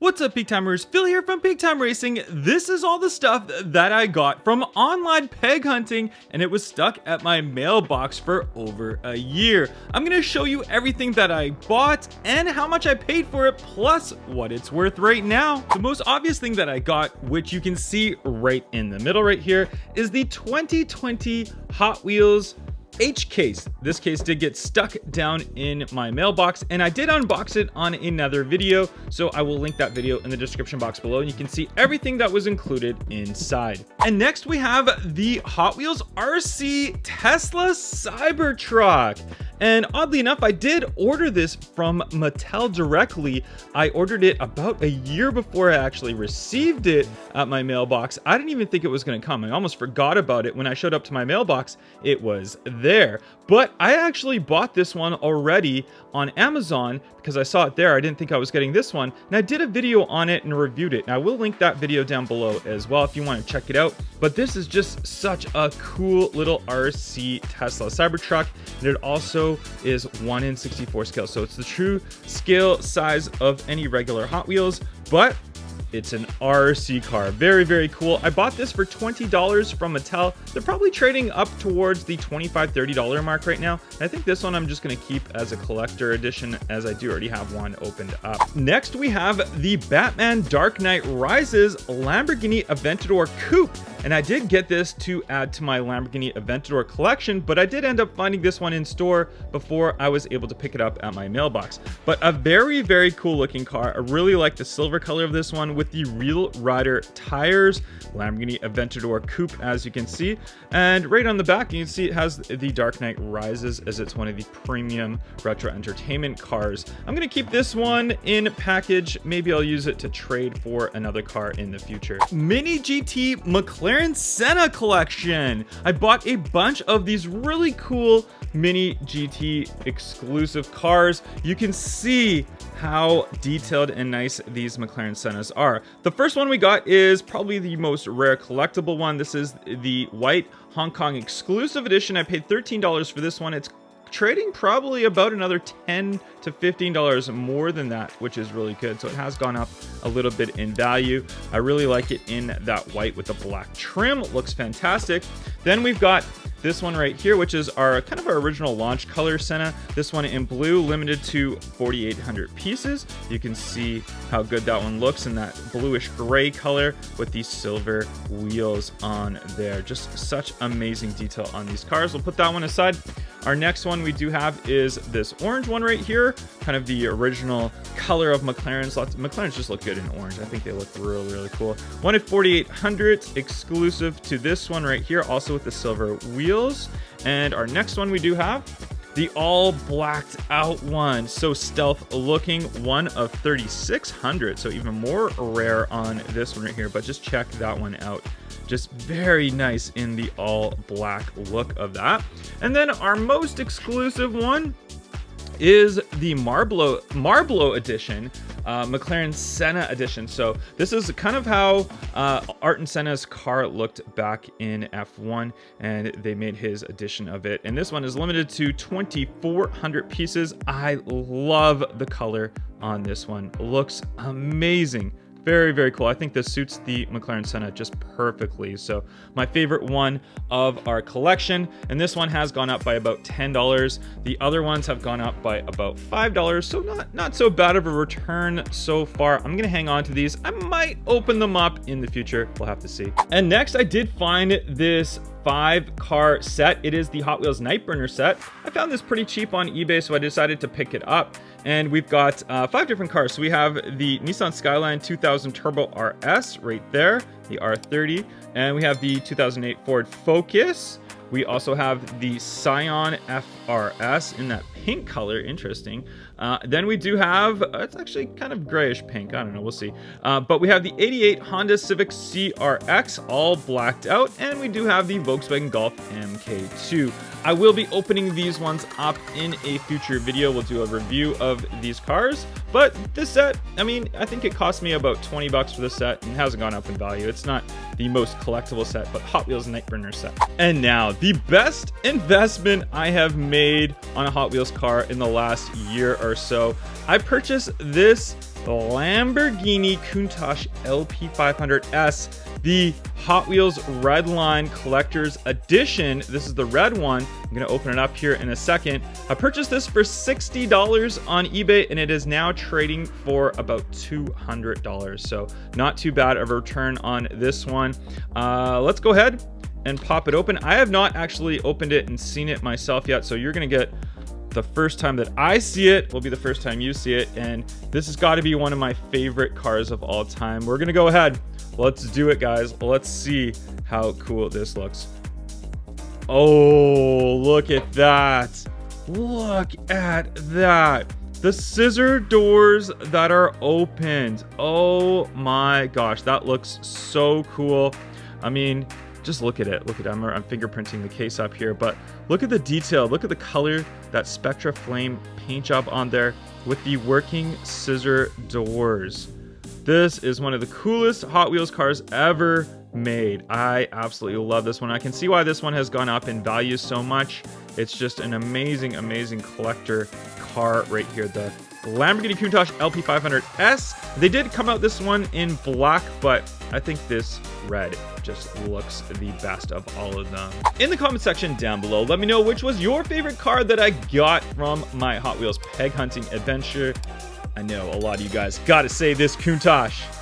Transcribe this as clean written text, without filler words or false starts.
What's up, Peak Timers? Phil here from Peak Time Racing. This is all the stuff that I got from online peg hunting, and it was stuck at my mailbox for over a year. I'm gonna show you everything that I bought and how much I paid for it, plus what it's worth right now. The most obvious thing that I got, which you can see right in the middle right here, is the 2020 Hot Wheels H case. This case did get stuck down in my mailbox, and I did unbox it on another video, so I will link that video in the description box below, and you can see everything that was included inside. And next we have the Hot Wheels RC Tesla Cybertruck. And oddly enough, I did order this from Mattel directly. I ordered it about a year before I actually received it at my mailbox. I didn't even think it was gonna come. I almost forgot about it. When I showed up to my mailbox, it was there. But I actually bought this one already on Amazon because I saw it there. I didn't think I was getting this one. And I did a video on it and reviewed it. And I will link that video down below as well if you want to check it out. But this is just such a cool little RC Tesla Cybertruck. And it also is 1:64 scale. So it's the true scale size of any regular Hot Wheels, but it's an RC car. Very, very cool. I bought this for $20 from Mattel. They're probably trading up towards the $25, $30 mark right now. I think this one I'm just gonna keep as a collector edition, as I do already have one opened up. Next, we have the Batman Dark Knight Rises Lamborghini Aventador Coupe. And I did get this to add to my Lamborghini Aventador collection, but I did end up finding this one in store before I was able to pick it up at my mailbox. But a very, very cool looking car. I really like the silver color of this one with the Real Rider tires. Lamborghini Aventador Coupe, as you can see. And right on the back, you can see it has the Dark Knight Rises, as it's one of the premium retro entertainment cars. I'm gonna keep this one in package. Maybe I'll use it to trade for another car in the future. Mini GT McLaren Senna collection. I bought a bunch of these really cool Mini GT exclusive cars. You can see how detailed and nice these McLaren Sennas are. The first one we got is probably the most rare collectible one. This is the white Hong Kong exclusive edition. I paid $13 for this one. It's trading probably about another $10 to $15 more than that, which is really good. So it has gone up a little bit in value. I really like it in that white with the black trim. It looks fantastic. Then we've got this one right here, which is our kind of our original launch color Senna. This one in blue, limited to 4,800 pieces. You can see how good that one looks in that bluish gray color with these silver wheels on there. Just such amazing detail on these cars. We'll put that one aside. Our next one we do have is this orange one right here, kind of the original color of McLaren's. McLaren's just look good in orange. I think they look really, really cool. One at 4,800, exclusive to this one right here, also with the silver wheels. And our next one we do have the all blacked out one, so stealth looking, one of 3,600, so even more rare on this one right here, but just check that one out. Just very nice in the all black look of that. And then our most exclusive one is the Marblo edition, McLaren Senna edition. So this is kind of how Ayrton Senna's car looked back in F1, and they made his edition of it. And this one is limited to 2,400 pieces. I love the color on this one. It looks amazing. Very, very cool. I think this suits the McLaren Senna just perfectly. So my favorite one of our collection, and this one has gone up by about $10. The other ones have gone up by about $5. So not so bad of a return so far. I'm gonna hang on to these. I might open them up in the future. We'll have to see. And next I did find this 5-car set. It is the Hot Wheels Nightburner set. I found this pretty cheap on eBay, so I decided to pick it up. And we've got 5 different cars. So we have the Nissan Skyline 2000 Turbo RS right there, the R30. And we have the 2008 Ford Focus. We also have the Scion FRS in that pink color, interesting. Then we do have, it's actually kind of grayish pink, I don't know, we'll see. But we have the 88 Honda Civic CRX, all blacked out, and we do have the Volkswagen Golf MK2. I will be opening these ones up in a future video. We'll do a review of these cars. But this set, I mean, I think it cost me about 20 bucks for this set and hasn't gone up in value. It's not the most collectible set, but Hot Wheels Nightburner set. And now, the best investment I have made on a Hot Wheels car in the last year or car. So I purchased this Lamborghini Countach LP 500S, the Hot Wheels Red Line Collector's Edition. This is the red one. I'm going to open it up here in a second. I purchased this for $60 on eBay, and it is now trading for about $200. So not too bad of a return on this one. Let's go ahead and pop it open. I have not actually opened it and seen it myself yet, so you're going to get the first time that I see it will be the first time you see it, and this has got to be one of my favorite cars of all time. We're gonna go ahead, let's do it, guys. Let's see how cool this looks. Oh, look at that. Look at that. The scissor doors that are opened. Oh my gosh, that looks so cool. I mean, just look at it. Look at it. I'm fingerprinting the case up here, but look at the detail. Look at the color, that Spectra Flame paint job on there with the working scissor doors. This is one of the coolest Hot Wheels cars ever made. I absolutely love this one. I can see why this one has gone up in value so much. It's just an amazing, amazing collector car right here. The Lamborghini Countach LP 500S. They did come out this one in black, but I think this red just looks the best of all of them. In the comment section down below, let me know which was your favorite car that I got from my Hot Wheels peg hunting adventure. I know a lot of you guys gotta say this Countach.